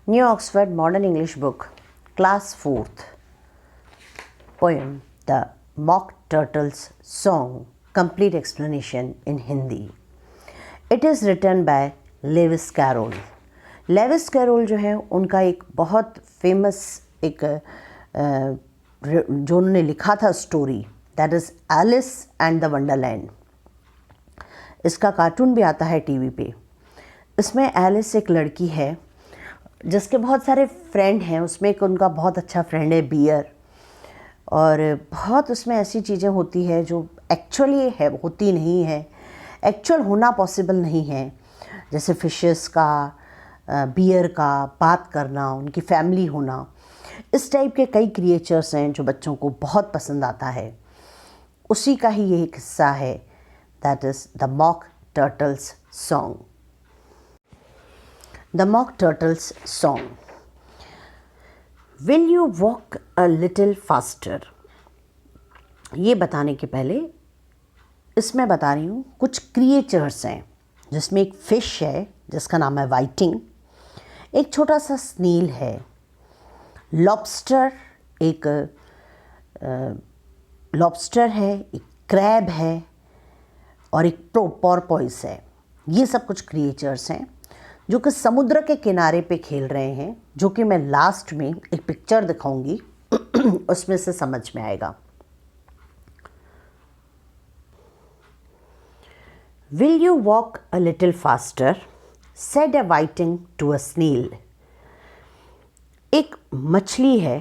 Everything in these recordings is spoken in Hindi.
New Oxford Modern English Book, Class 4th. Poem The Mock Turtle's Song, Complete Explanation in Hindi. It is written by Lewis Carroll. Lewis Carroll जो है उनका एक बहुत फेमस एक जो उन्होंने लिखा था story, that is Alice and the wonderland. इसका कार्टून भी आता है टीवी पे. इसमें एलिस एक लड़की है जिसके बहुत सारे फ्रेंड हैं. उसमें एक उनका बहुत अच्छा फ्रेंड है बियर, और बहुत उसमें ऐसी चीज़ें होती है जो एक्चुअली है होती नहीं है, एक्चुअल होना पॉसिबल नहीं है. जैसे फिशेस का, बियर का बात करना, उनकी फैमिली होना. इस टाइप के कई क्रिएचर्स हैं जो बच्चों को बहुत पसंद आता है. उसी का ही ये एक हिस्सा है, that is the mock turtles song. The Mock Turtle's Song. Will you walk a little faster? ये बताने के पहले इसमें बता रही हूँ कुछ क्रिएचर्स हैं, जिसमें एक फ़िश है जिसका नाम है वाइटिंग, एक छोटा सा स्नेल है, लॉबस्टर एक लॉबस्टर है, एक क्रैब है और एक पोरपॉइस है. ये सब कुछ क्रिएचर्स हैं जो कि समुद्र के किनारे पे खेल रहे हैं, जो कि मैं लास्ट में एक पिक्चर दिखाऊंगी उसमें से समझ में आएगा. Will you walk a little faster? said a whiting to a snail. एक मछली है,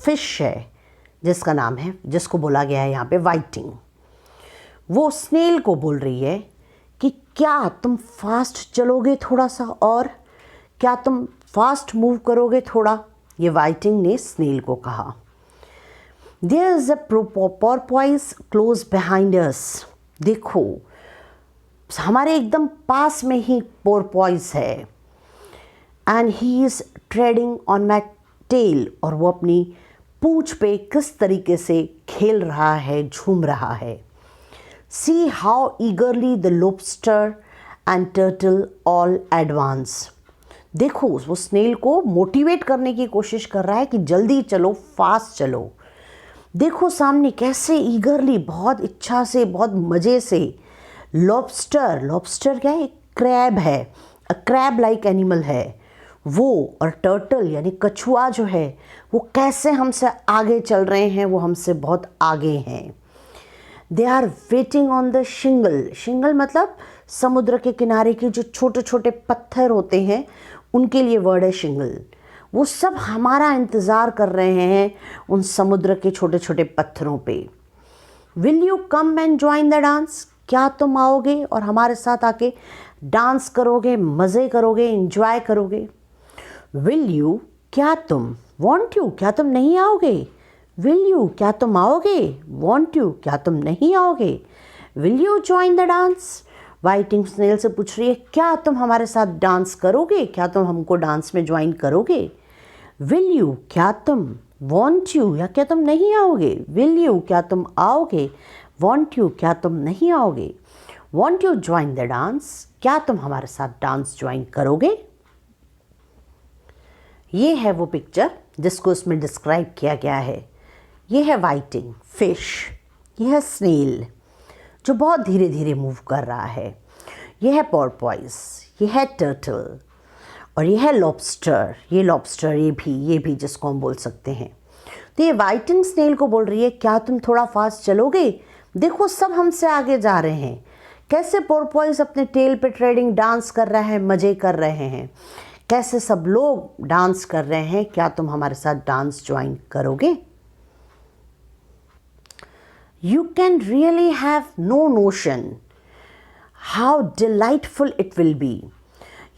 फिश है, जिसका नाम है, जिसको बोला गया है यहाँ पे वाइटिंग. वो स्नेल को बोल रही है कि क्या तुम फास्ट चलोगे थोड़ा सा, और क्या तुम फास्ट मूव करोगे थोड़ा. ये वाइटिंग ने स्नेल को कहा. There is a porpoise close behind us. देखो हमारे एकदम पास में ही पोरपॉइस है. And he is treading on my tail. और वो अपनी पूंछ पे किस तरीके से खेल रहा है, झूम रहा है. See how eagerly the lobster and turtle all advance. देखो वो स्नेल को मोटिवेट करने की कोशिश कर रहा है कि जल्दी चलो, फास्ट चलो. देखो सामने कैसे ईगरली, बहुत इच्छा से, बहुत मज़े से लॉबस्टर क्या है, एक क्रैब है, अ क्रैब लाइक एनिमल है वो, और टर्टल यानी कछुआ जो है वो कैसे हमसे आगे चल रहे हैं, वो हमसे बहुत आगे हैं. They are waiting on the shingle मतलब समुद्र के किनारे के जो छोटे छोटे पत्थर होते हैं, उनके लिए वर्ड है शिंगल. वो सब हमारा इंतज़ार कर रहे हैं उन समुद्र के छोटे छोटे पत्थरों पे. Will you come and join the dance? क्या तुम आओगे और हमारे साथ आके डांस करोगे, मज़े करोगे, इंजॉय करोगे. विल यू क्या तुम, वॉन्ट यू क्या तुम नहीं आओगे, विल यू क्या तुम आओगे, वॉन्ट यू क्या तुम नहीं आओगे. Will you join the dance? Whiting snail से पूछ रही है क्या तुम हमारे साथ डांस करोगे, क्या तुम हमको डांस में ज्वाइन करोगे. विल यू क्या तुम, वॉन्ट यू या क्या तुम नहीं आओगे, विल यू क्या तुम आओगे, वॉन्ट यू क्या तुम नहीं आओगे. Want you join the dance? क्या तुम हमारे साथ डांस ज्वाइन करोगे. ये है वो पिक्चर जिसको इसमें डिस्क्राइब किया गया है. ये है वाइटिंग फिश, ये है स्नेल जो बहुत धीरे धीरे मूव कर रहा है, ये है पोरपॉइस, ये है टर्टल, और ये है लॉबस्टर. ये लॉबस्टर ये भी जिसको हम बोल सकते हैं. तो ये वाइटिंग स्नेल को बोल रही है क्या तुम थोड़ा फास्ट चलोगे. देखो सब हमसे आगे जा रहे हैं. कैसे पोरपॉइस अपने टेल पे ट्रेडिंग डांस कर रहा है, मज़े कर रहे हैं. कैसे सब लोग डांस कर रहे हैं. क्या तुम हमारे साथ डांस ज्वाइन करोगे. You can really have no notion how delightful it will be.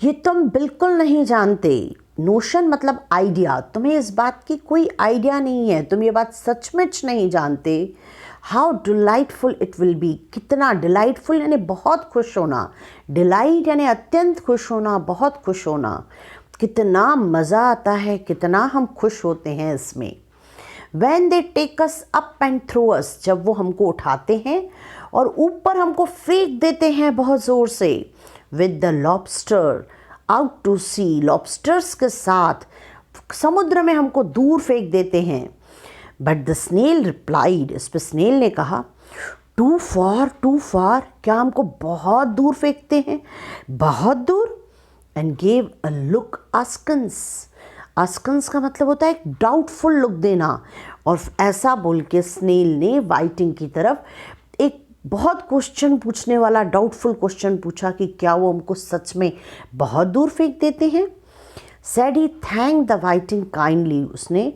ये तुम बिल्कुल नहीं जानते. नोशन मतलब आइडिया. तुम्हें इस बात की कोई आइडिया नहीं है, तुम ये बात सचमुच नहीं जानते. How delightful it will be. कितना डिलाइटफुल यानी बहुत खुश होना. डिलाइट यानी अत्यंत खुश होना, बहुत खुश होना. कितना मज़ा आता है, कितना हम खुश होते हैं इसमें. When they take us up and throw us, जब वो हमको उठाते हैं और ऊपर हमको फेंक देते हैं बहुत ज़ोर से. With the lobster out to sea, lobsters के साथ समुद्र में हमको दूर फेंक देते हैं। बट द स्नेल रिप्लाइड, इस पर स्नेल ने कहा, टू फार, क्या हमको बहुत दूर फेंकते हैं, बहुत दूर। एंड गेव अ लुक आस्कंस, आस्कंस का मतलब होता है एक डाउटफुल लुक देना। और ऐसा बोल के स्नेल ने वाइटिंग की तरफ एक बहुत क्वेश्चन पूछने वाला डाउटफुल क्वेश्चन पूछा कि क्या वो हमको सच में बहुत दूर फेंक देते हैं। Said he thank the whiting kindly, उसने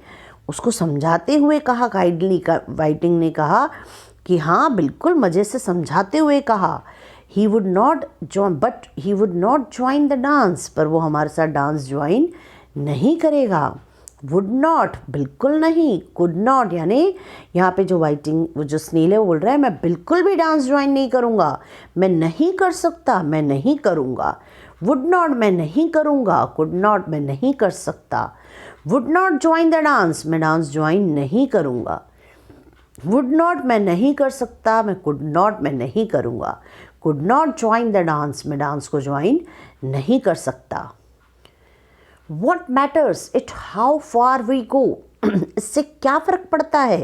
उसको समझाते हुए कहा, काइंडली का वाइटिंग ने कहा कि हाँ बिल्कुल मज़े से समझाते हुए कहा। He would not join the dance, पर वो हमारे साथ डांस ज्वाइन नहीं करेगा। वुड नॉट, बिल्कुल नहीं। कुड नॉट यानी यहाँ पे जो वाइटिंग, वो जो स्नेल है वो बोल रहा है मैं बिल्कुल भी डांस ज्वाइन नहीं करूँगा, मैं नहीं कर सकता, मैं नहीं करूँगा। वुड नॉट, मैं नहीं करूँगा। कुड नॉट, मैं नहीं कर सकता। Would not join the dance, मैं डांस ज्वाइन नहीं करूँगा। वुड नॉट, मैं नहीं कर सकता। मैं कुड नॉट, मैं नहीं करूँगा। Could not join the dance, मैं डांस को ज्वाइन नहीं कर सकता। What matters it how far we go? इससे क्या फ़र्क पड़ता है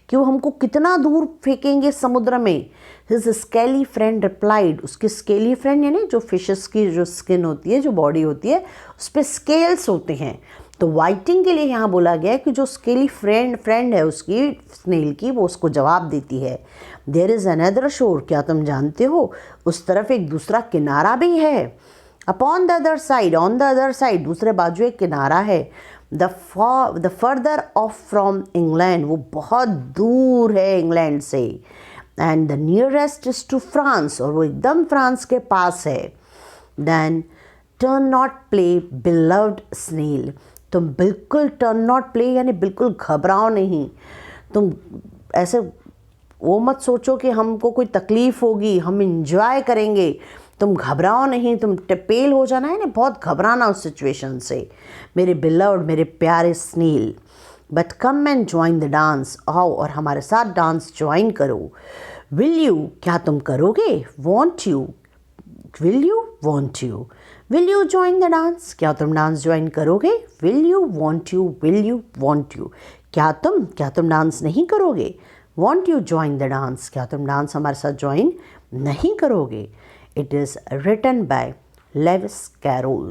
कि वो हमको कितना दूर फेंकेंगे समुद्र में। His scaly friend replied, उसकी स्केली फ्रेंड यानी जो फिशेस की जो स्किन होती है, जो बॉडी होती है, उस पर स्केल्स होते हैं। तो वाइटिंग के लिए यहाँ बोला गया है कि जो स्केली फ्रेंड है उसकी, स्नेल की, वो उसको जवाब देती है, देयर इज़ अनदर शोर, क्या तुम जानते हो उस तरफ एक दूसरा किनारा भी है। Upon the other side, on the other side, दूसरे बाजू एक किनारा है। The further off from England, वो बहुत दूर है इंग्लैंड से। And the nearest is to France, और वो एकदम फ्रांस के पास है। Then turn not pale beloved snail, तुम बिल्कुल टर्न नॉट प्ले यानी बिल्कुल घबराओ नहीं। तुम ऐसे वो मत सोचो कि हमको कोई तकलीफ़ होगी, हम इंजॉय करेंगे। तुम घबराओ नहीं, तुम टेपेल हो जाना है ना, बहुत घबराना उस सिचुएशन से। मेरे बिलव्ड, मेरे प्यारे snail, but come and join the dance, आओ और हमारे साथ डांस ज्वाइन करो। विल यू, क्या तुम करोगे। Won't you, will you, won't you. Will you join the dance, क्या तुम डांस ज्वाइन करोगे। Will you, won't you, will you, won't you, क्या तुम डांस नहीं करोगे। Won't you join the dance, क्या तुम डांस हमारे साथ ज्वाइन नहीं करोगे। It is written by Lewis Carroll.